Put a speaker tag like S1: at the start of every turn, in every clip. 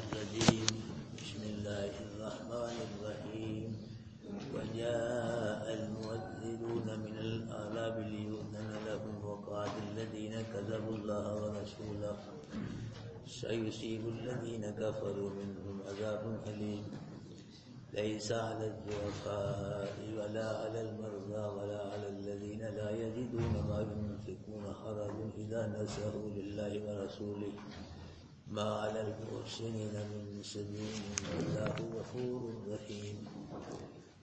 S1: الرجيم بسم الله الرحمن الرحيم وجاء المؤذنون من الأعراب ليؤذن لهم وقال الذين كذبوا الله ورسوله سيصيب الذين كفروا منهم عذاب أليم ليس على الضعفاء ولا على المرضى ولا على الذين لا يجدون ما ينفقون حرج إذا نصحوا لله ورسوله ما على المحسنين من سبيل والله غفور رحيم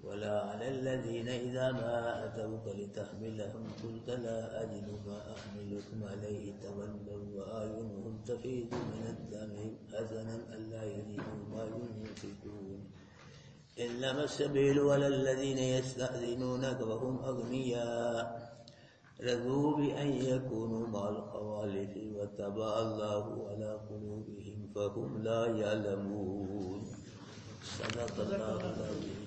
S1: ولا على الذين إذا ما أتوك لتحملهم قلت لا أجد ما أحملكم عليه تولوا وأعينهم تفيض من الدمع حزنا ألا يجدوا ما ينفقون إنما السبيل ولا الذين يستأذنونك وهم أغنياء رضوا بأن يكونوا مع الخوالف وطبع الله على قلوبهم فهم لا يعلمون صدق الله العظيم.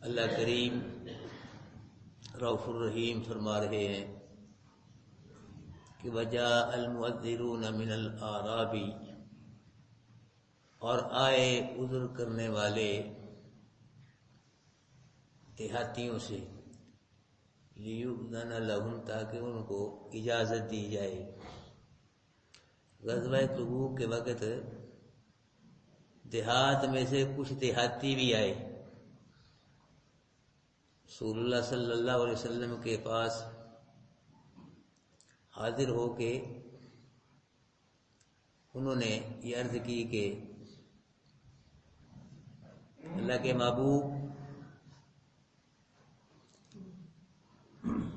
S1: اللہ کریم رؤوف الرحیم فرما رہے ہیں کہ وجاء المؤذرون من الأعراب، اور آئے عذر کرنے والے دیہاتیوں سے، لیؤذن لہم تاکہ ان کو اجازت دی جائے. غزوہ تبوک کے وقت دیہات میں سے کچھ دیہاتی بھی آئے رسول اللہ صلی اللہ علیہ وسلم کے پاس حاضر ہو کے انہوں نے یہ عرض کی کہ اللہ کے محبوب،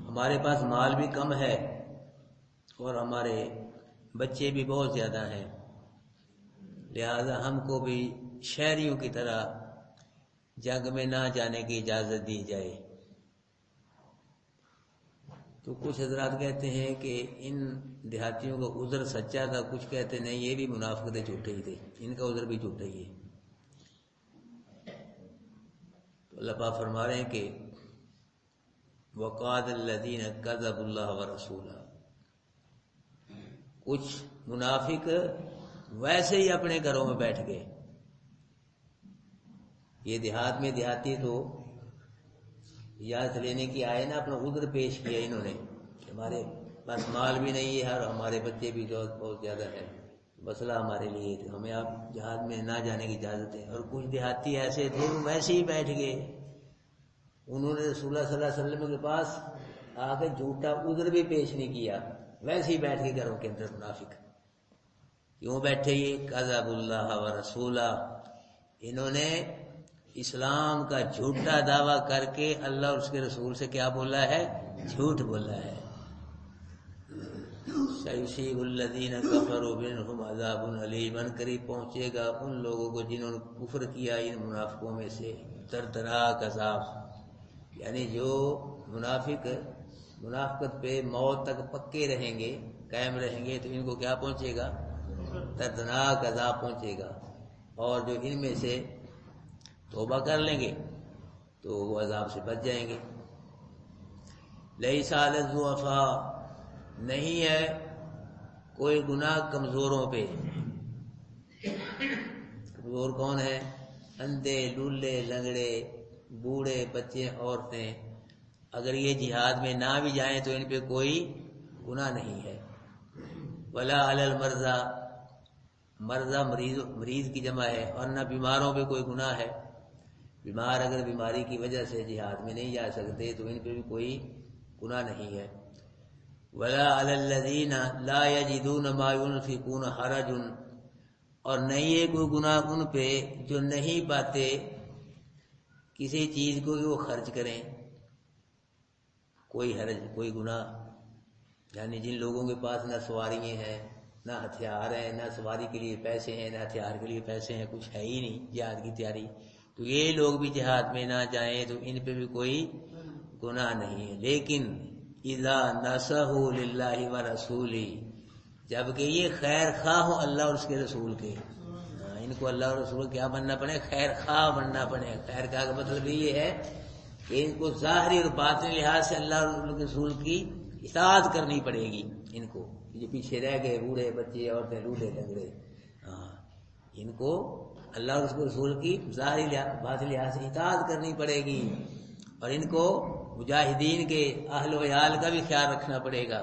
S1: ہمارے پاس مال بھی کم ہے اور ہمارے بچے بھی بہت زیادہ ہیں، لہذا ہم کو بھی شہریوں کی طرح جنگ میں نہ جانے کی اجازت دی جائے. تو کچھ حضرات کہتے ہیں کہ ان دیہاتیوں کا عذر سچا تھا، کچھ کہتے نہیں یہ بھی منافقتیں جھوٹے ہی تھے، ان کا عذر بھی جھوٹا ہی ہے. تو اللہ پاک فرما رہے ہیں کہ وقال الذین کذبوا اللہ ورسولہ، کچھ منافق ویسے ہی اپنے گھروں میں بیٹھ گئے. یہ دیہات میں دیہاتی تو اجازت لینے کی آئے نا، اپنا عذر پیش کیا انہوں نے کہ ہمارے پاس مال بھی نہیں ہے اور ہمارے بچے بھی بہت زیادہ ہیں، مسئلہ ہمارے لیے ہمیں آپ جہاد میں نہ جانے کی اجازت ہے. اور کچھ دیہاتی ایسے تھے وہ ویسے ہی بیٹھ گئے، انہوں نے رسول اللہ صلی اللہ علیہ وسلم کے پاس آ کے جھوٹا عذر بھی پیش نہیں کیا، ویسے ہی بیٹھ کے گھروں کے اندر منافق. کیوں بیٹھے؟ یہ کذب اللہ ورسولہ، انہوں نے اسلام کا جھوٹا دعویٰ کر کے اللہ اور اس کے رسول سے کیا بولا ہے؟ جھوٹ بولا ہے. سیصیب الذین کفروا منہم عذاب علیم، قریب پہنچے گا ان لوگوں کو جنہوں نے کفر کیا ان منافقوں میں سے دردناک عذاب. یعنی جو منافقت پہ موت تک پکے رہیں گے، قائم رہیں گے، تو ان کو کیا پہنچے گا؟ دردناک عذاب پہنچے گا. اور جو ان میں سے توبہ کر لیں گے تو وہ عذاب سے بچ جائیں گے. لیس علی الضعفاء، نہیں ہے کوئی گناہ کمزوروں پہ. کمزور کون ہے؟ اندھے، لولے، لنگڑے، بوڑھے، بچے، عورتیں. اگر یہ جہاد میں نہ بھی جائیں تو ان پہ کوئی گناہ نہیں ہے. ولا علی المرضى، مرضى مریض کی جمع ہے، اور نہ بیماروں پہ کوئی گناہ ہے. بیمار اگر بیماری کی وجہ سے جہاد میں نہیں جا سکتے تو ان پہ بھی کوئی گناہ نہیں ہے. ولا علی الذین لا یجدون ما ينفقون حرج، اور نہیں ہے کوئی گناہ ان پہ جو نہیں پاتے کسی چیز کو وہ خرچ کریں. کوئی حرج، کوئی گناہ، یعنی جن لوگوں کے پاس نہ سواریاں ہیں، نہ ہتھیار ہیں، نہ سواری کے لیے پیسے ہیں، نہ ہتھیار کے لیے پیسے ہیں، کچھ ہے ہی نہیں جہاد کی تیاری، تو یہ لوگ بھی جہاد میں نہ جائیں تو ان پہ بھی کوئی گناہ نہیں ہے. لیکن اذا نصحوا للہ ورسولہ، جبکہ یہ خیر خواہ ہوں اللہ اور اس کے رسول کے. ان کو اللہ اور رسول کیا بننا پڑے؟ خیر خواہ بننا پڑے. خیر خواہ کا مطلب یہ ہے کہ ان کو ظاہری اور باطنی لحاظ سے اللہ اور رسول کی اطاعت کرنی پڑے گی. ان کو جو پیچھے رہ گئے بوڑھے بچے عورتیں لولے لنگڑے، ان کو اللہ اور اس کے رسول کی ظاہری باطنی لحاظ سے اطاعت کرنی پڑے گی، اور ان کو مجاہدین کے اہل و عیال کا بھی خیال رکھنا پڑے گا،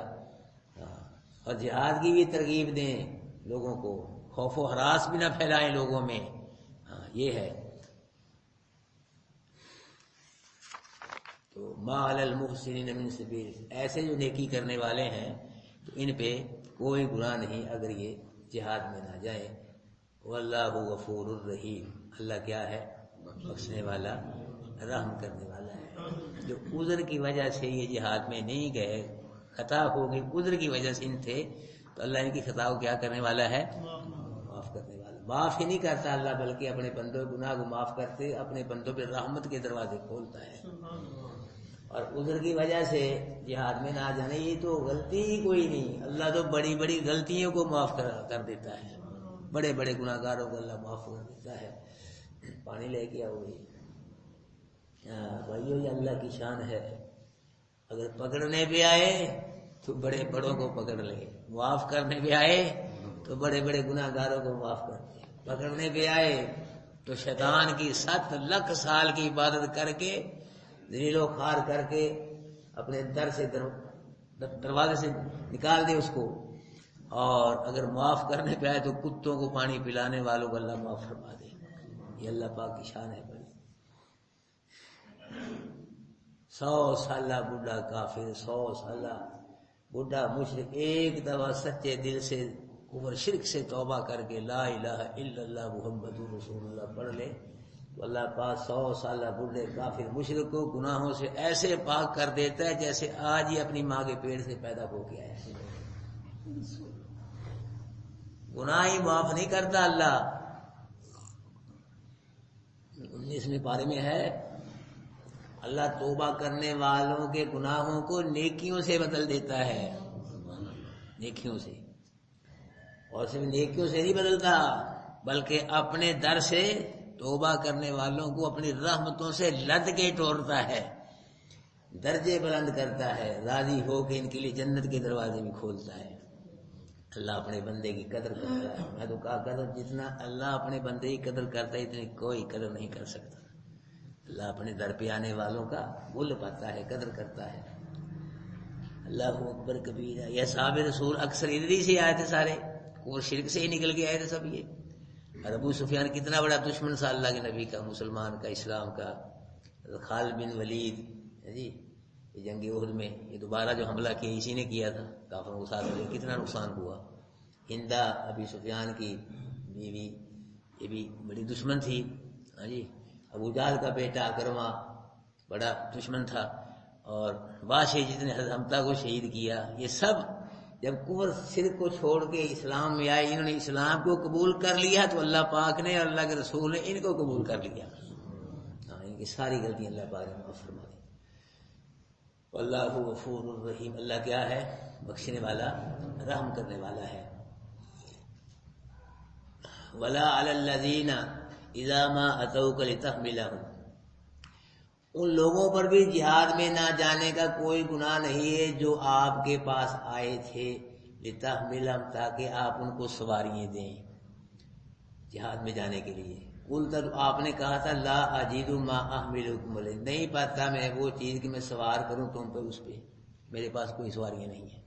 S1: اور جہاد کی بھی ترغیب دیں لوگوں کو، خوف و ہراس بھی نہ پھیلائیں لوگوں میں. یہ ہے. تو ما علی المحسنین من سبیل، ایسے جو نیکی کرنے والے ہیں تو ان پہ کوئی گناہ نہیں اگر یہ جہاد میں نہ جائیں. واللہ غفور الرحیم، اللہ کیا ہے؟ بخشنے والا، رحم کرنے والا ہے. جو عذر کی وجہ سے یہ جہاد میں نہیں گئے، خطا ہو گئی عذر کی وجہ سے ان تھے، تو اللہ ان کی خطا کو کیا کرنے والا ہے؟ معاف کرنے والا. معاف ہی نہیں کرتا اللہ، بلکہ اپنے بندوں کے گناہ کو معاف کرتے اپنے بندوں پہ رحمت کے دروازے کھولتا ہے. اور عذر کی وجہ سے جہاد میں نہ جانے یہ تو غلطی ہی کوئی نہیں. اللہ تو بڑی بڑی غلطیوں کو معاف کر دیتا ہے، بڑے بڑے گناہ گاروں کو اللہ معاف کر دیتا ہے. پانی لے کے آؤ گی. بھائیو یہ اللہ کی شان ہے. اگر پکڑنے پہ آئے تو بڑے بڑوں کو پکڑ لے، معاف کرنے پہ آئے تو بڑے بڑے گناہ گاروں کو معاف کر دے. پکڑنے پہ آئے تو شیطان کی 7 لاکھ سال کی عبادت کر کے، ذلیل و خوار کر کے اپنے در سے دروازے سے نکال دے اس کو. اور اگر معاف کرنے پہ آئے تو کتوں کو پانی پلانے والوں کو اللہ معاف فرما دے. یہ اللہ پاک کی شان ہے بڑی. 100 سالہ بوڑھا کافر، 100 سالہ بوڑھا مشرک ایک دفعہ سچے دل سے کفر شرک سے توبہ کر کے لا الہ الا اللہ محمد رسول اللہ پڑھ لے تو اللہ پاک 100 سالہ بوڑھے کافر مشرک کو گناہوں سے ایسے پاک کر دیتا ہے جیسے آج ہی اپنی ماں کے پیٹ سے پیدا ہو گیا ہے. گناہ ہی معاف نہیں کرتا اللہ. 19ویں پارے میں ہے اللہ توبہ کرنے والوں کے گناہوں کو نیکیوں سے بدل دیتا ہے، نیکیوں سے. اور صرف نیکیوں سے نہیں بدلتا بلکہ اپنے در سے توبہ کرنے والوں کو اپنی رحمتوں سے لد کے توڑتا ہے، درجے بلند کرتا ہے، راضی ہو کے ان کے لیے جنت کے دروازے بھی کھولتا ہے. اللہ اپنے بندے کی قدر کرتا ہے. میں تو کہا کرتا ہوں جتنا اللہ اپنے بندے کی قدر کرتا ہے اتنی کوئی قدر نہیں کر سکتا. اللہ اپنے در پہ آنے والوں کا مل پاتا ہے، قدر کرتا ہے. اللہ اکبر کبیرہ. یہ صحابہ رسول اکثر ادھر ہی سے آئے تھے سارے، اور شرک سے ہی نکل کے آئے تھے سب. یہ اور ابو سفیان کتنا بڑا دشمن تھا اللہ کے نبی کا، مسلمان کا، اسلام کا. خالد بن ولید جی جنگ احد میں یہ دوبارہ جو حملہ کیا اسی نے کیا تھا، کافروں کے ساتھ کتنا نقصان ہوا. ہندا ابی سفیان کی بیوی یہ بھی بڑی دشمن تھی. ہاں جی ابو جہل کا بیٹا اکرمہ بڑا دشمن تھا. اور بادشاہ جس نے حضرت حمزہ کو شہید کیا، یہ سب جب کفر شرک کو چھوڑ کے اسلام میں آئے، انہوں نے اسلام کو قبول کر لیا تو اللہ پاک نے اور اللہ کے رسول نے ان کو قبول کر لیا. ان کی ساری غلطیاں اللہ پاک نے معاف فرما دی. اللہ غفور الرحیم، اللہ کیا ہے؟ بخشنے والا، رحم کرنے والا ہے. ولا علی الذین اذا ما اتوک لتحملهم، ان لوگوں پر بھی جہاد میں نہ جانے کا کوئی گناہ نہیں ہے جو آپ کے پاس آئے تھے لتحملهم، تاکہ آپ ان کو سواریاں دیں جہاد میں جانے کے لیے. قلت، آپ نے کہا تھا لا اجد ما احملکم علیہ، نہیں پاتا میں وہ چیز کہ میں سوار کروں تم پہ، اس پہ میرے پاس کوئی سواریاں نہیں ہیں.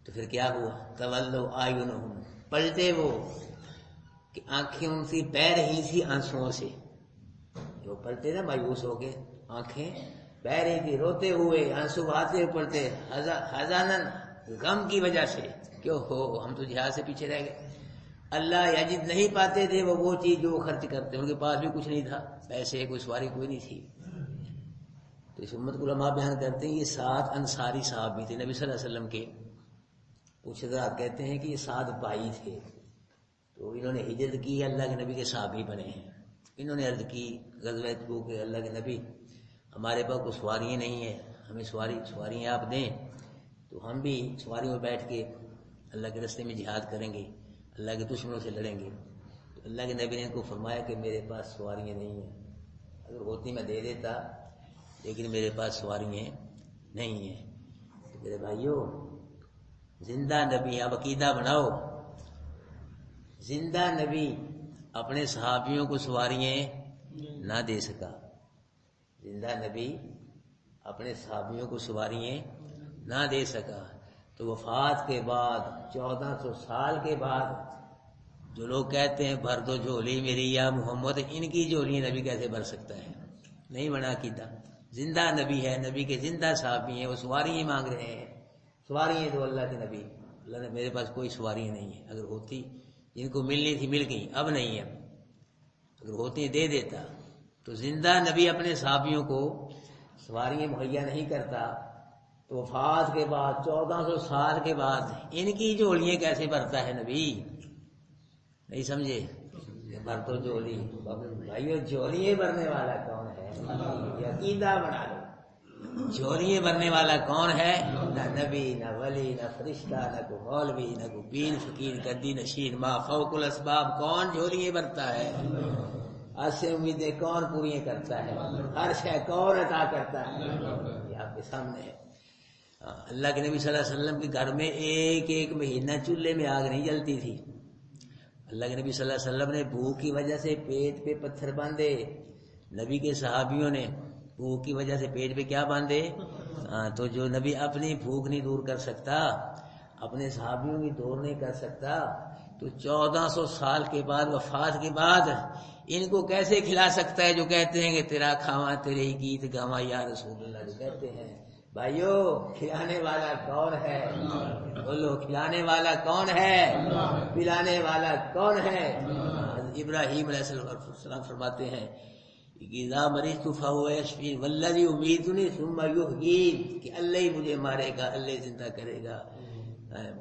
S1: تو پھر کیا ہوا؟ تولوا اعینہم، پلٹے وہ کہ آنکھیں ان کی بہہ رہی تھی آنسوؤں سے. جو پلٹے نا مایوس ہو کے، آنکھیں بہہ رہی تھی، روتے ہوئے، آنسو بہاتے ہوئے پلٹے، حزانن، غم کی وجہ سے، کیوں ہو ہم تو جہاد سے پیچھے رہ گئے. اللہ یجد، نہیں پاتے تھے وہ چیز جو وہ خرچ کرتے، ان کے پاس بھی کچھ نہیں تھا، پیسے کوئی سواری کوئی نہیں تھی. تو اس امت کو علماء بیان کرتے ہیں یہ 7 انصاری صاحب بھی تھے نبی صلی اللہ علیہ وسلم کے. کچھ حضرات کہتے ہیں کہ یہ 7 بھائی تھے، تو انہوں نے ہجرت کی، اللہ کے نبی کے صحابی بنے ہیں. انہوں نے عرض کی غزوہ تبوک کہ اللہ کے نبی ہمارے پاس کوئی سواریاں نہیں ہیں، ہمیں سواریاں آپ دیں تو ہم بھی سواریوں میں بیٹھ کے اللہ کے راستے میں جہاد کریں گے، اللہ کے دشمنوں سے لڑیں گے. اللہ کے نبی نے ان کو فرمایا کہ میرے پاس سواریاں نہیں ہیں، اگر ہوتی میں دے دیتا، لیکن میرے پاس سواریاں نہیں ہیں۔ تو میرے بھائیوں، زندہ نبی، اب عقیدہ بناؤ، زندہ نبی اپنے صحابیوں کو سواریاں نہ دے سکا، زندہ نبی اپنے صحابیوں کو سواریاں نہ دے سکا، تو وفات کے بعد 1400 سال کے بعد جو لوگ کہتے ہیں بھر دو جھولی میری یا محمد، ان کی جھولی نبی کیسے بھر سکتا ہے؟ نہیں بنا عقیدہ۔ زندہ نبی ہے، نبی کے زندہ صحابی ہیں، وہ سواریاں مانگ رہے ہیں، سواریاں دو اللہ کے نبی۔ اللہ نے میرے پاس کوئی سواریاں نہیں ہے، اگر ہوتی جن کو ملنی تھی مل گئی، اب نہیں ہے، اگر ہوتی دے دیتا۔ تو زندہ نبی اپنے صحابیوں کو سواریاں مہیا نہیں کرتا، تو وفات کے بعد 1400 سال کے بعد ان کی جھولیاں کیسے بھرتا ہے نبی؟ نہیں سمجھے؟ بھر تو جھولی، بھائیو جھولیاں بھرنے والا کون ہے؟ یہ عقیدہ بنا لو، جھولیاں بھرنے والا کون ہے؟ نہ نبی، نہ ولی، نہ فرشتہ، نہ کوئی مولوی، نہ کوئی پیر فقیر قدی نشین، ما فوق الاسباب، کون جھولیاں بھرتا ہے؟ ایسے امیدیں کون پوری کرتا ہے؟ ہر شے کون عطا کرتا ہے؟ یہ آپ کے سامنے ہے۔ اللہ کے نبی صلی اللہ علیہ وسلم کے گھر میں ایک ایک مہینہ چولہے میں آگ نہیں جلتی تھی۔ اللہ کے نبی صلی اللہ علیہ وسلم نے بھوک کی وجہ سے پیٹ پہ پتھر باندھے، نبی کے صحابیوں نے بھوک کی وجہ سے پیٹ پہ کیا باندھے؟ تو جو نبی اپنی بھوک نہیں دور کر سکتا، اپنے صحابیوں کی دور نہیں کر سکتا، تو 1400 سال کے بعد وفات کے بعد ان کو کیسے کھلا سکتا ہے؟ جو کہتے ہیں کہ تیرا کھاواں تیرے ہی گیت گاواں یا رسول اللہ، جو کہتے ہیں۔ بھائیو، کھلانے والا کون ہے؟ بولو، کھلانے والا کون ہے؟ پلانے والا کون ہے؟ ابراہیم علیہ السلام فرماتے ہیں اذا مرضت فهو يشفين والذي يميتني ثم يحيين، کہ اللہ ہی مجھے مارے گا، اللہ ہی زندہ کرے گا،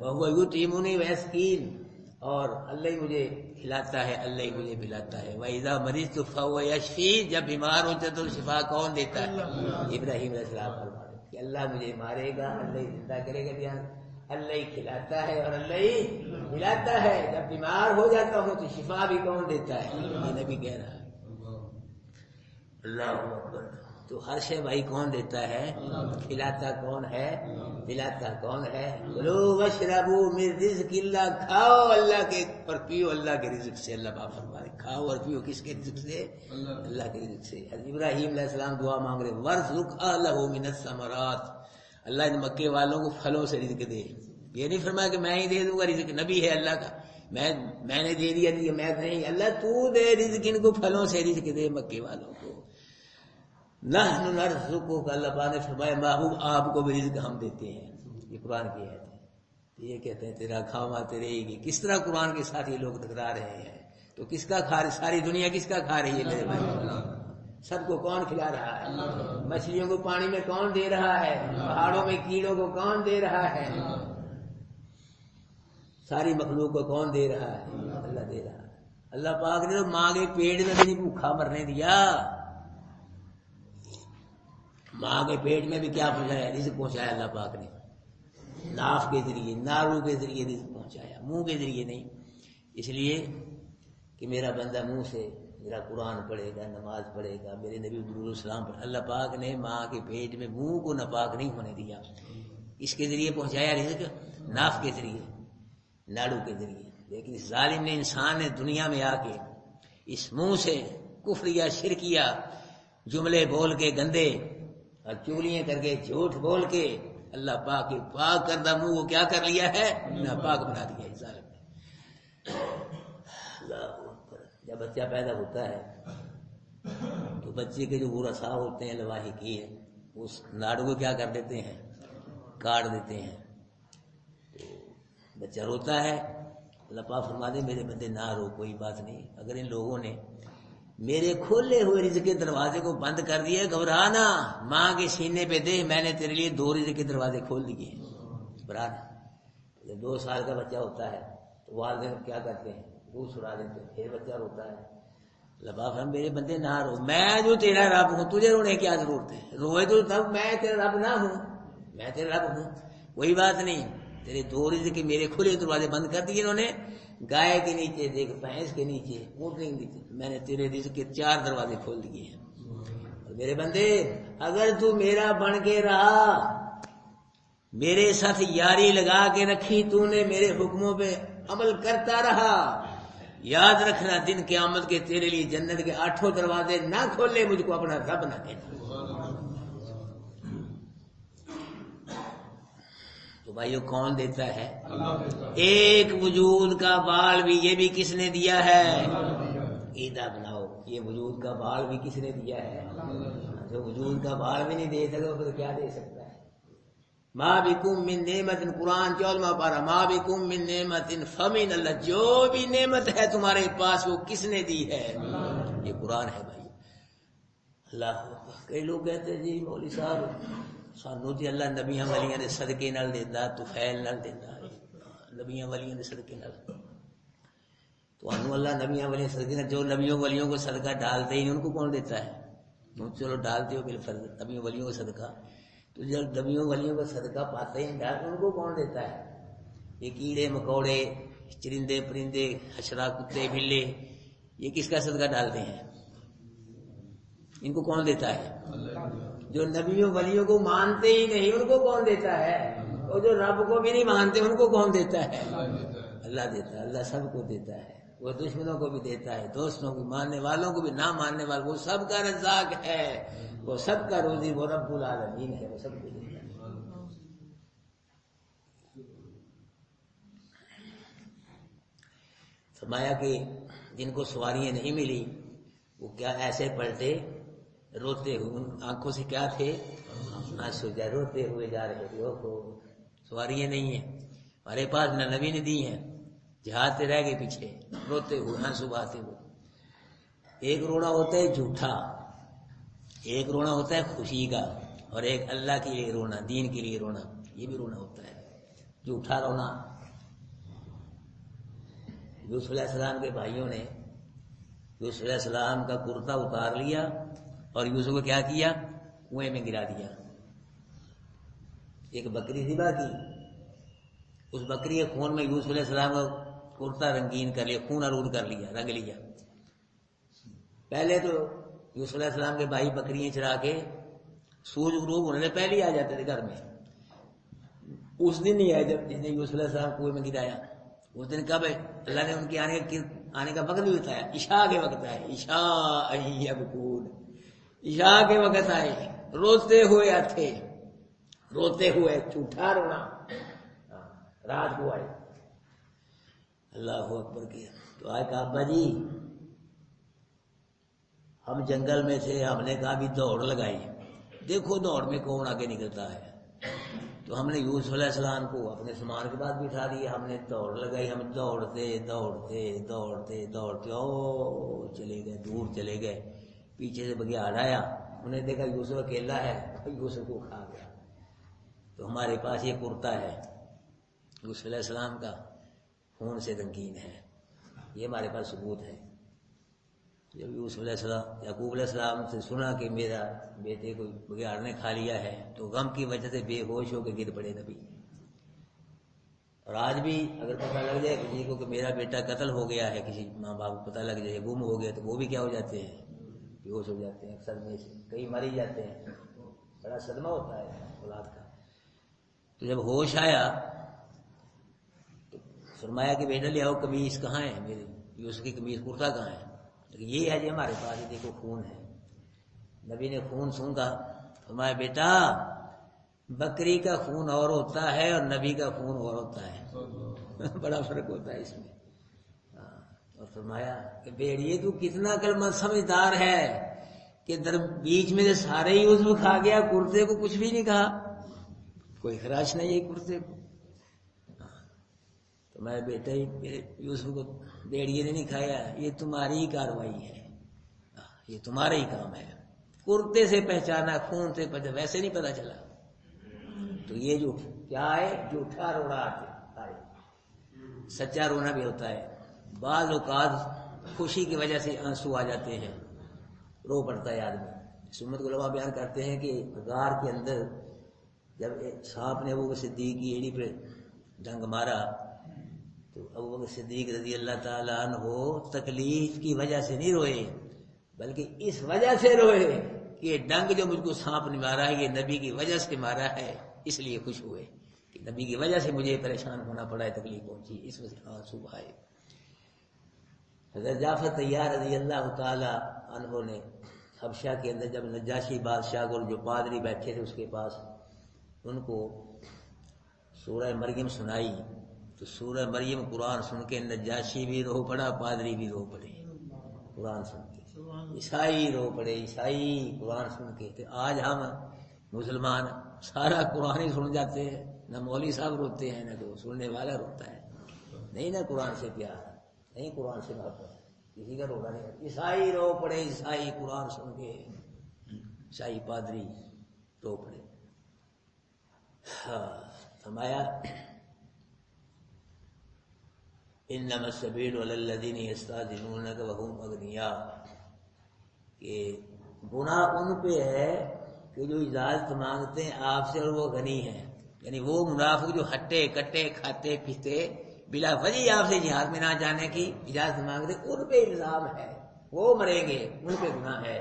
S1: وهو يطعمني ويسقين، اور اللہ ہی مجھے کھلاتا ہے، اللہ ہی مجھے پلاتا ہے۔ وَإِذَا مَرِضْتُ فَهُوَ يَشْفِينِ، جب بیمار ہوتا تو شفا کون دیتا ہے؟ ابراہیم علیہ السلام فرماتے ہیں کہ اللہ مجھے مارے گا، اللہ ہی زندہ کرے گا، اللہ ہی کھلاتا ہے اور اللہ ہی پلاتا ہے، جب بیمار ہو جاتا ہوں تو شفا بھی کون دیتا ہے؟ یہ نبی کہہ رہا ہے۔ اللہ اکبر۔ تو ہر شے بھائی کون دیتا ہے؟ کھلاتا کون ہے؟ پلاتا کون ہے؟ کلو واشربو من رزق اللہ، کھاؤ اللہ کے اور پیو اللہ کے رزق سے۔ اللہ پاک فرمائے کھاؤ اور پیو کس کے رزق سے؟ اللہ کے رزق سے۔ حضرت ابراہیم علیہ السلام دعا مانگ رہے، وارزق اہلہ من الثمرات، اللہ ان مکے والوں کو پھلوں سے رزق دے۔ یہ نہیں فرمایا کہ میں ہی دے دوں گا رزق، نبی ہے اللہ کا، میں نے دے دیا میں نہیں، اللہ تو دے رزق، ان کو پھلوں سے رزق دے مکے والوں کو۔ نحن نرزقک، اللہ پاک نے فرمایا محبوب آپ کو بھی رزق ہم دیتے ہیں۔ یہ قرآن کی آیت ہے۔ یہ کہتے ہیں تیرا کھاوا تیرے ہی، کس طرح قرآن کے ساتھ یہ لوگ ٹکرا رہے ہیں؟ تو کس کا کھا رہے؟ ساری دنیا کس کا کھا رہی ہے میرے بھائی؟ سب کو کون کھلا رہا ہے؟ مچھلیوں کو پانی میں کون دے رہا ہے؟ پہاڑوں میں کیڑوں کو کون دے رہا ہے؟ ساری مخلوق کو کون دے رہا ہے؟ اللہ دے رہا ہے۔ اللہ پاک نے تو ماں کے پیٹ میں بھی نہیں بھوکھا مرنے دیا، ماں کے پیٹ میں بھی کیا پہنچایا؟ رزق پہنچایا اللہ پاک نے، ناف کے ذریعے، نارو کے ذریعے رزق پہنچایا، منہ کے ذریعے نہیں۔ اس لیے کہ میرا بندہ منہ سے میرا قرآن پڑھے گا، نماز پڑھے گا، میرے نبی درود السلام پر، اللہ پاک نے ماں کے پیٹ میں منہ کو ناپاک نہیں ہونے دیا، اس کے ذریعے پہنچایا رزق، ناف کے ذریعے، ناڑو کے ذریعے۔ لیکن اس ظالم نے، انسان نے دنیا میں آ کے اس منہ سے کفریہ شرکیہ جملے بول کے گندے اور چولیاں کر کے جھوٹ بول کے اللہ پاک کے پاک کردہ منہ کو کیا کر لیا ہے؟ ناپاک بنا دیا ہے ظالم نے۔ اللہ اکبر۔ جب بچہ پیدا ہوتا ہے تو بچے کے جو ورثاء ہوتے ہیں لواحقین، اس ناڑو کو کیا کر دیتے ہیں؟ کاٹ دیتے ہیں۔ تو بچہ روتا ہے، اللہ پاک فرما دے میرے بندے نہ رو، کوئی بات نہیں، اگر ان لوگوں نے میرے کھولے ہوئے رزق کے دروازے کو بند کر دیا، گھبرانا، ماں کے سینے پہ دے، میں نے تیرے لیے 2 رزق کے دروازے کھول دیے، گھبرانا۔ جب 2 سال کا بچہ ہوتا ہے تو والدین کیا کرتے ہیں؟ وہ چھڑا دیتے ہیں، پھر بچہ روتا ہے۔ لبا فرم میرے بندے نہ رو، میں جو تیرا رب ہوں، تجھے رونے کی کیا ضرورت ہے؟ روئے تو تب، میں تیرا رب نہ ہوں، میں تیرا رب ہوں، کوئی بات نہیں، تیرے دو رزق کے میرے کھلے دروازے بند کر دیے انہوں نے، گائے کے نیچے دیکھ، بھینس کے نیچے، اونٹ کے نیچے، میں نے تیرے رزق کے 4 دروازے کھول دیے ہیں۔ اور میرے بندے اگر تو میرا بن کے رہا، میرے ساتھ یاری لگا کے رکھی تو نے، میرے حکموں پہ عمل کرتا رہا، یاد رکھنا دن قیامت کے تیرے لیے جنت کے 8 دروازے نہ کھولے، مجھ کو اپنا رب نہ کہنا۔ تو بھائیو کون دیتا ہے؟ ایک وجود کا بال بھی، یہ بھی کس نے دیا ہے؟ عیدہ بناؤ، یہ وجود کا بال بھی کس نے دیا ہے؟ جو وجود کا بال بھی نہیں دے سکتا پھر کیا دے سکتا ہے؟ ما بکم من نعمت، قرآن 14واں پارہ، ما بکم من نعمت فمن اللہ، جو بھی نعمت ہے تمہارے پاس وہ کس نے دی ہے؟ یہ قرآن ہے بھائی۔ اللہ، کئی لوگ کہتے ہیں جی مولوی صاحب سانو جی اللہ نبیاں ولیاں دے صدقے نال دیندا، طفیل نال دیندا، نبیاں ولیاں دے صدقے نال، تو انو اللہ نبیاں ولیاں صدقے نال، جو نبیوں ولیوں کو صدقہ ڈالتے ہی نہیں ان کو کون دیتا ہے؟ تم چلو ڈالتے ہو بالفرض نبیوں ولیوں کو صدقہ، تو جب نبیوں ولیوں کو صدقہ پاتے ہیں ڈال، ان کو کون دیتا ہے؟ یہ کیڑے مکوڑے، چرندے پرندے، حشرات، کتے بلے، یہ کس کا صدقہ ڈالتے ہیں؟ ان کو کون دیتا ہے؟ جو نبیوں ولیوں کو مانتے ہی نہیں ان کو کون دیتا ہے؟ اور جو رب کو بھی نہیں مانتے ان کو کون دیتا ہے؟ اللہ دیتا ہے۔ اللہ سب کو دیتا ہے، وہ دشمنوں کو بھی دیتا ہے، دوستوں کو، ماننے والوں کو بھی، نہ ماننے والوں، وہ سب کا رزاق ہے، وہ سب کا روزی، وہ رب العالمین ہے، وہ سب کو دیتا ہے۔ فرمایا کہ جن کو سواریاں نہیں ملی وہ کیا ایسے پلٹے روتے ہوئے، آنکھوں سے کیا تھے؟ آنسو، جا روتے ہوئے جا رہے تھے، سواریاں نہیں ہیں ہمارے پاس، نہ نبی نے دی ہیں، جہاد سے رہ گئے پیچھے، روتے ہوئے، آنسو بہاتے ہوئے۔ ایک رونا ہوتا ہے جھوٹا، ایک رونا ہوتا ہے خوشی کا، اور ایک اللہ کے لیے رونا، دین کے لیے رونا، یہ بھی رونا ہوتا ہے۔ جھوٹا رونا، یوسف علیہ السلام کے بھائیوں نے یوسف علیہ السلام کا کرتا اتار لیا اور یوسف کو کیا کیا؟ کنویں میں گرا دیا۔ ایک بکری ذبح کی، اس بکری کے خون میں یوسف علیہ السلام کا کرتا رنگین کر لیا، خون آلود کر لیا، رنگ لیا۔ پہلے تو یوسف علیہ السلام کے بھائی بکریاں چرا کے سورج غروب ہونے سے پہلے ہی آ جاتے تھے گھر میں، اس دن نہیں آئے جب جس نے یوسف علیہ السلام کنویں میں گرایا۔ اس دن کب ہے؟ اللہ نے ان کے آنے کا وقت بھی بتایا، عشاء کے وقت آئے، عشاء یبکون، عشاء کے وقت آئے، روتے ہوئے آتے، روتے ہوئے، جھوٹا رونا، رات کو آئے۔ اللہ اکبر کیا تو آئے کہا ابا جی ہم جنگل میں تھے، ہم نے کہا بھی دوڑ لگائی، دیکھو دوڑ میں کون آگے نکلتا ہے، تو ہم نے یوسف علیہ السلام کو اپنے سامان کے بعد بٹھا دیا، ہم نے دوڑ لگائی، ہم دوڑتے دوڑتے دوڑتے دوڑتے او چلے گئے، دور چلے گئے، پیچھے سے بگیاڑ آیا، انہیں دیکھا یوسف اکیلا ہے، یوسف کو کھا گیا۔ تو ہمارے پاس یہ کرتا ہے یوسف علیہ السلام کا، خون سے رنگین ہے، یہ ہمارے پاس ثبوت ہے۔ جب یوسف علیہ السلام یعقوب علیہ السلام سے سنا کہ میرا بیٹے کو بگیاڑ نے کھا لیا ہے تو غم کی وجہ سے بے ہوش ہو کے گر پڑے نبی۔ اور آج بھی اگر پتہ لگ جائے کسی کو کہ میرا بیٹا قتل ہو گیا ہے، کسی ماں باپ کو پتہ لگ جائے گم ہو گیا، تو وہ بھی کیا ہو جاتے ہیں؟ بے ہوش ہو جاتے ہیں، صدمے سے کئی مر ہی جاتے ہیں، بڑا صدمہ ہوتا ہے اولاد کا۔ تو جب ہوش آیا تو فرمایا کہ بیٹا لے آؤ، قمیص کہاں ہے میری، یوسف کی قمیص، کرتا کہاں ہے؟ یہ ہے جی ہمارے پاس، یہ دیکھو خون ہے۔ نبی نے خون سونگا، فرمایا بیٹا بکری کا خون اور ہوتا ہے اور نبی کا خون اور ہوتا ہے، بڑا فرق ہوتا ہے اس میں۔ اور فرمایا کہ بیڑیے تو کتنا کلمہ سمجھدار ہے کہ بیچ میں سے سارے ہی عضو کھا گیا، کرتے کو کچھ بھی نہیں کہا، کوئی خراش نہیں ہے کرتے کو۔ تو میں بیٹا ہی یوسف کو بیڑیے نے نہیں کھایا، یہ تمہاری ہی کاروائی ہے، یہ تمہارا ہی کام ہے، کرتے سے پہچانا، خون سے پہچانا، ویسے نہیں پتا چلا۔ تو یہ جو کیا ہے، جھوٹا رونا آتے، سچا رونا بھی ہوتا ہے۔ بعض اوقات خوشی کی وجہ سے آنسو آ جاتے ہیں، رو پڑتا ہے آدمی۔ سنت علماء بیان کرتے ہیں کہ غار کے اندر جب سانپ نے وہ صدیق کی ایڑی پہ ڈنگ مارا تو ابوبکر صدیق رضی اللہ تعالیٰ عنہ تکلیف کی وجہ سے نہیں روئے، بلکہ اس وجہ سے روئے کہ یہ ڈنگ جو مجھ کو سانپ نے مارا ہے یہ نبی کی وجہ سے مارا ہے، اس لیے خوش ہوئے کہ نبی کی وجہ سے مجھے پریشان ہونا پڑا ہے، تکلیف پہنچی، اس وجہ سے آنسو آئے۔ حضرت جعفر طیار رضی اللہ تعالی عنہ نے حبشہ کے اندر جب نجاشی بادشاہ کو جو پادری بیٹھے تھے اس کے پاس ان کو سورہ مریم سنائی تو سورہ مریم قرآن سن کے نجاشی بھی رو پڑا، پادری بھی رو پڑے قرآن سن کے، عیسائی رو پڑے، عیسائی قرآن سن کے۔ تو آج ہم مسلمان سارا قرآن ہی سن جاتے ہیں، نہ مولوی صاحب روتے ہیں نہ کوئی سننے والا روتا ہے، نہیں نہ قرآن سے پیار، نہیں قرآن سے محبت، کسی کا رونا نہیں۔ عیسائی رو پڑے، عیسائی قرآن سن کے، عیسائی پادری رو پڑے۔ فرمایا انما السبیل علی الذین یستأذنونک وهم اغنیاء، کہ گناہ ان پہ ہے کہ جو اجازت مانگتے ہیں آپ سے اور وہ غنی ہیں، یعنی وہ منافق جو ہٹے کٹے کھاتے پیتے بلا وجہ آپ سے جہاد میں نہ جانے کی اجازت مانگتے ان پہ الزام ہے، وہ مریں گے، ان پہ گناہ ہے۔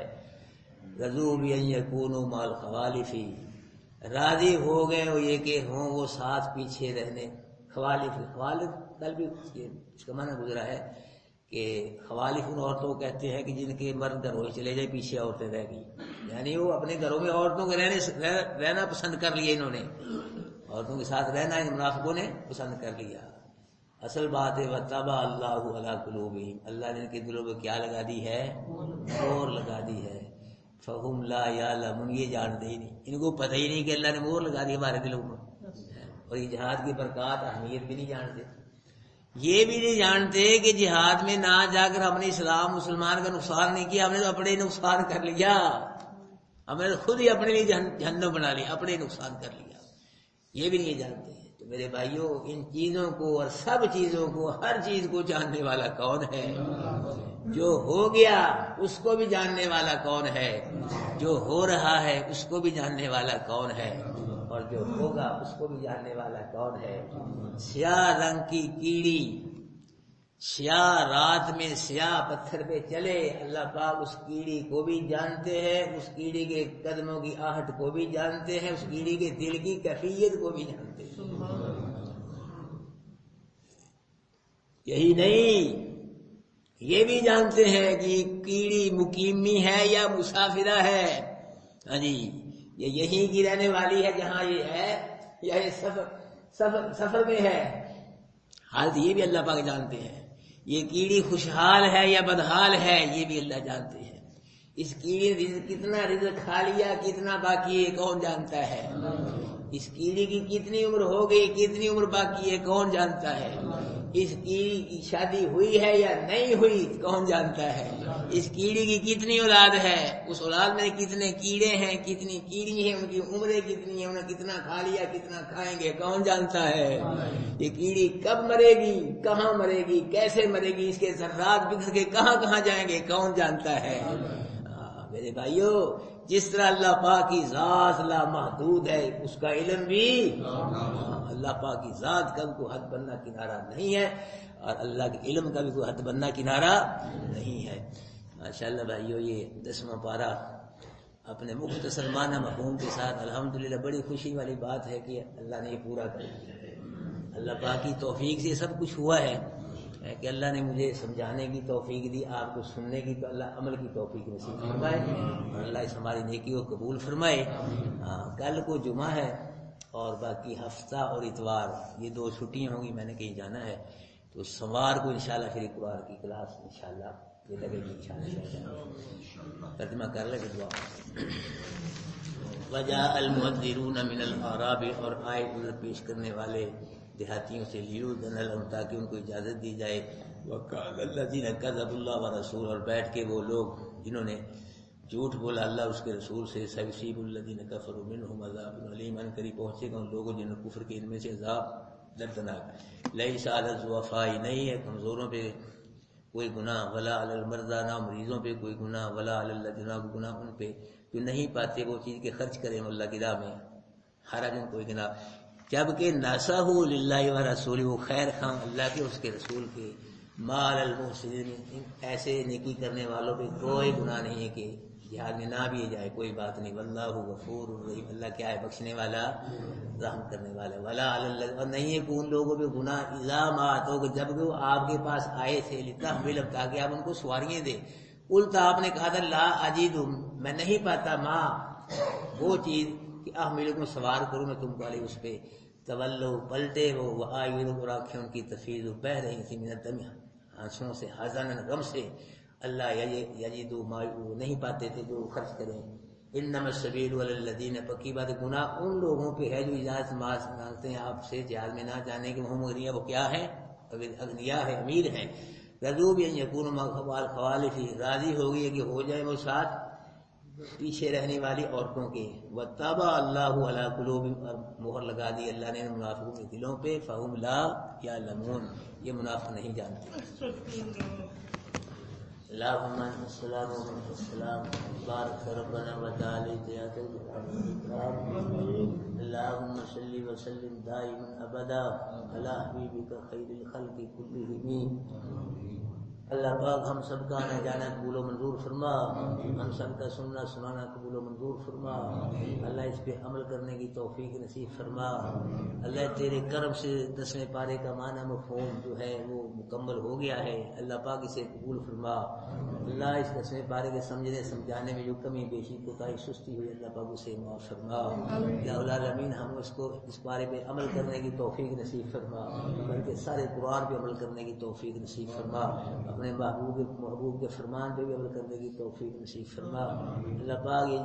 S1: رضوا بأن یکونوا مع الخوالف، راضی ہو گئے وہ یہ کہ ہوں وہ ساتھ پیچھے رہنے، خوالف، خوالف کل بھی اس کا معنی گزرا ہے کہ خوالف ان عورتوں کو کہتے ہیں کہ جن کے مرد گھر ہوئے چلے جائے پیچھے عورتیں رہ گئی، یعنی وہ اپنے گھروں میں عورتوں کے رہنا پسند کر لیا، انہوں نے عورتوں کے ساتھ رہنا ان منافقوں نے پسند کر لیا۔ اصل بات ہے وَطَبَعَ اللَّهُ عَلَىٰ قُلُوبِهِمْ، اللہ نے ان کے دلوں میں کیا لگا دی ہے؟ مہر لگا دی ہے۔ فَهُمْ لَا يَعْلَمُونَ، یہ جانتے ہی نہیں، ان کو پتہ ہی نہیں کہ اللہ نے مہر لگا دی ہمارے دلوں میں، اور یہ جہاد کی برکات اہمیت بھی نہیں جانتے، یہ بھی نہیں جانتے کہ جہاد میں نہ جا کر ہم نے اسلام مسلمان کا نقصان نہیں کیا، ہم نے تو اپنے نقصان کر لیا، ہم نے خود ہی اپنے لیے جہنم بنا لیا، اپنے نقصان کر لیا، یہ بھی نہیں جانتے۔ تو میرے بھائیوں ان چیزوں کو اور سب چیزوں کو، ہر چیز کو جاننے والا کون ہے؟ جو ہو گیا اس کو بھی جاننے والا کون ہے؟ جو ہو رہا ہے اس کو بھی جاننے والا کون ہے؟ اور جو ہوگا اس کو بھی جاننے والا کون ہے؟ سیاہ رنگ کی کیڑی سیاہ رات میں سیاہ پتھر پہ چلے، اللہ پاک اس کیڑی کو بھی جانتے ہیں، اس کیڑی کے قدموں کی آہٹ کو بھی جانتے ہیں، اس کیڑی کے دل کی کیفیت کو بھی جانتے ہیں۔ یہی نہیں، یہ بھی جانتے ہیں کہ کیڑی مقیمی ہے یا مسافرہ ہے، ہاں جی، یہ یہیں کی رہنے والی ہے جہاں یہ ہے، یا یہ سفر میں ہے، حالت یہ بھی اللہ پاک جانتے ہیں۔ یہ کیڑی خوشحال ہے یا بدحال ہے یہ بھی اللہ جانتے ہیں۔ اس کیڑی نے کتنا رزق کھا لیا، کتنا باقی ہے کون جانتا ہے؟ اس کیڑی کی کتنی عمر ہو گئی، کتنی عمر باقی ہے کون جانتا ہے؟ اس کیڑی کی شادی ہوئی ہے یا نہیں ہوئی کون جانتا ہے؟ اس کیڑی کی کتنی اولاد ہے، اس اولاد میں کتنے کیڑے ہیں، کتنی کیڑی ہیں، ان کی عمریں کتنی ہیں، انہیں کتنا کھا لیا، کتنا کھائیں گے کون جانتا ہے؟ یہ کیڑی کب مرے گی، کہاں مرے گی، کیسے مرے گی، اس کے ذرات بکھر کے کہاں کہاں جائیں گے کون جانتا ہے؟ میرے بھائیو، جس طرح اللہ پاک کی ذات لا محدود ہے، اس کا علم بھی اللہ پاک کی ذات کا کوئی حد بننا کنارہ نہیں ہے، اور اللہ کے علم کا بھی کوئی حد بننا کنارہ نہیں ہے۔ ماشاءاللہ بھائیو، یہ 10واں پارہ اپنے مختصر معنی مفہوم کے ساتھ الحمدللہ بڑی خوشی والی بات ہے کہ اللہ نے یہ پورا کر دیا۔ اللہ پاک کی توفیق سے سب کچھ ہوا ہے کہ اللہ نے مجھے سمجھانے کی توفیق دی، آپ کو سننے کی، تو اللہ عمل کی توفیق نصیب فرمائے، اور اللہ اس ہماری نیکی کو قبول فرمائے۔ کل کو جمعہ ہے اور باقی ہفتہ اور اتوار یہ 2 چھٹیاں ہوں گی، میں نے کہیں جانا ہے، تو سوار کو انشاءاللہ پھر قرآن کی کلاس انشاءاللہ یہ لگے گی انشاءاللہ۔ ترجمہ کر لے دعا۔ وجاء المؤذرون من الاعراب، اور آئے عذر پیش کرنے والے دیہاتیوں سے، لیؤذن لهم، تاکہ ان کو اجازت دی جائے، وقال الذين كذبوا الله ورسوله، اور بیٹھ کے وہ لوگ جنہوں نے جھوٹ بولا اللہ اس کے رسول سے، سيصيب الذين كفروا منهم عذاب أليم، ان قریب پہنچے گا ان لوگوں جنہوں نے کفر کے ان میں سے عذاب دردناک۔ ليس على الضعفاء، نہیں ہے کمزوروں پہ کوئی گناہ، ولا علی المرضى، نہ مریضوں پہ کوئی گناہ، ولا علی الذین، گناہ ان پہ جو نہیں پاتے وہ چیز کے خرچ کریں اللہ کی راہ میں، حرج کوئی گناہ۔ جبکہ نصح للہ و رسول، وہ خیر خواہ اللہ کے اس کے رسول کے، مال المحسنین، ایسے نیکی کرنے والوں پہ کوئی گناہ نہیں ہے کہ جہاد میں نہ بھی جائے، کوئی بات نہیں۔ واللہ غفور الرحیم، اللہ کیا ہے، بخشنے والا، رحم کرنے والا۔ ولا علی، اور نہیں ہے کہ ان لوگوں پہ گناہ اذا ما اتوک، جب کہ وہ آپ کے پاس آئے تھے، لتحملہم، تاکہ آپ ان کو سواریاں دیں۔ قلت، آپ نے کہا تھا، لا اجد، میں نہیں پاتا، ماں وہ چیز کہ احملکم، سوار کروں میں تم کو علیہ اس پہ۔ تولو، پلٹے وہ، وآیونہم، اور آنکھیں ان کی تفیض بہہ رہی تھی، من الدم، آنسوں سے، حزنا، غم سے، اللہ یجدو ما، نہیں پاتے تھے جو خرچ کریں۔ انما السبیل علی الذین، پکی بات گناہ ان لوگوں پہ ہے جو اجازت مانگتے ہیں آپ سے جہاد میں نہ جانے کے، وہ مغنیہ، وہ کیا ہے، اغنیا ہے، امیر ہیں۔ رضو بان یکونوا مع الخوالف، راضی ہو گئی ہے کہ ہو جائے وہ ساتھ پیچھے رہنے والی عورتوں کے۔ وطبع اللہ علی قلوبہم، اور مہر لگا دی اللہ نے منافقوں کے دلوں پہ، فہم لا یعلمون، یہ منافق نہیں جانتے۔ اللہم انت السلام و منک السلام، بارک ربنا و تعالی ذات الجلال، اللہم صلی وسلم دائما ابدا علی حبیبک خیر الخلق کلہم۔ اللہ پاک ہم سب کا آنا جانا قبول و منظور فرما، ہم سب کا سننا سنانا قبول و منظور فرما، اللہ اس پہ عمل کرنے کی توفیق نصیب فرما۔ اللہ تیرے کرم سے 10ویں پارے کا معنی مفہوم جو ہے وہ مکمل ہو گیا ہے، اللہ پاک اسے قبول فرما۔ اللہ اس 10ویں پارے کے سمجھنے سمجھانے میں جو کمی بیشی کوتاہی سستی ہوئی، اللہ پاک اسے معاف فرما۔ یا العالمین، ہم اس کو اس پارے پہ عمل کرنے کی توفیق نصیب فرما، بلکہ سارے قرآن پہ عمل کرنے کی توفیق نصیب فرما، اپنے محبوب کے فرمان پہ بھی عمل کرنے کی توفیق نصیب فرما۔ اللہ پاک یہ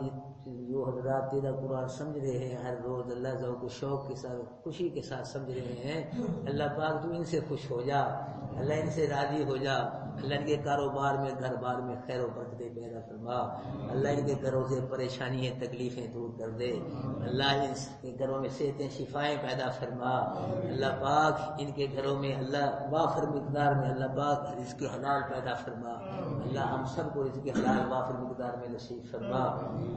S1: جو حضرات تیرا قرآن سمجھ رہے ہیں ہر روز، اللہ ذوق و شوق کے ساتھ، خوشی کے ساتھ سمجھ رہے ہیں، اللہ پاک تو ان سے خوش ہو جا، اللہ ان سے راضی ہو جا، اللہ ان کے کاروبار میں، گھر بار میں خیر و برکتیں پیدا فرما، اللہ ان کے گھروں سے پریشانیاں تکلیفیں دور کر دے، اللہ ان کے گھروں میں صحتیں شفائیں پیدا فرما، اللہ پاک ان کے گھروں میں اللہ وافر مقدار میں، اللہ پاک رزق حلال پیدا فرما، اللہ ہم سب کو رزق حلال وافر مقدار میں نصیب فرما،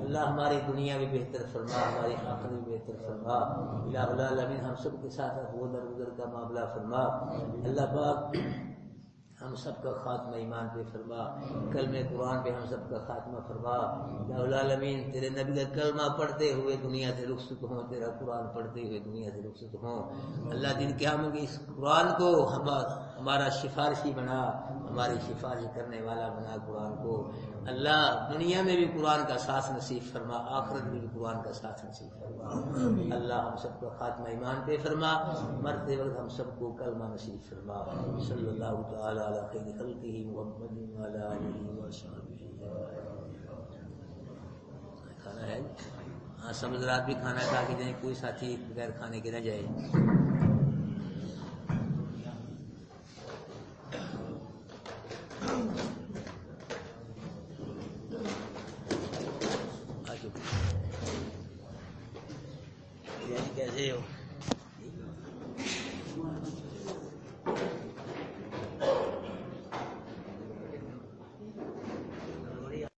S1: اللہ ہماری دنیا بھی بہتر فرما، ہماری آخرت بھی بہتر فرما، الہ العالمین ہم سب کے ساتھ وہ درگزر کا معاملہ فرما، اللہ پاک ہم سب کا خاتمہ ایمان پہ فرما، کلمہ قرآن پہ ہم سب کا خاتمہ فرما، یا العالمین تیرے نبی کا کلمہ پڑھتے ہوئے دنیا سے رخصت ہوں، تیرا قرآن پڑھتے ہوئے دنیا سے رخصت ہوں، اللہ دن قیامت کے اس قرآن کو ہمارا سفارشی بنا، ہماری سفارش کرنے والا بنا قرآن کو، اللہ دنیا میں بھی قرآن کا ساتھ نصیب فرما، آخرت میں بھی قرآن کا ساتھ نصیب فرما، اللہ ہم سب کا خاتمہ ایمان پہ فرما، مرتے وقت ہم سب کو کلمہ نصیب فرما، صلی اللہ تعالی علی خیر خلقہ محمد وعلی آلہ وصحبہ۔ کھانا ہے؟ ہاں، سب حضرات بھی کھانا کھا کے جائیں، کوئی ساتھی بغیر کھانے کے نہ جائے۔ کیسے ہو؟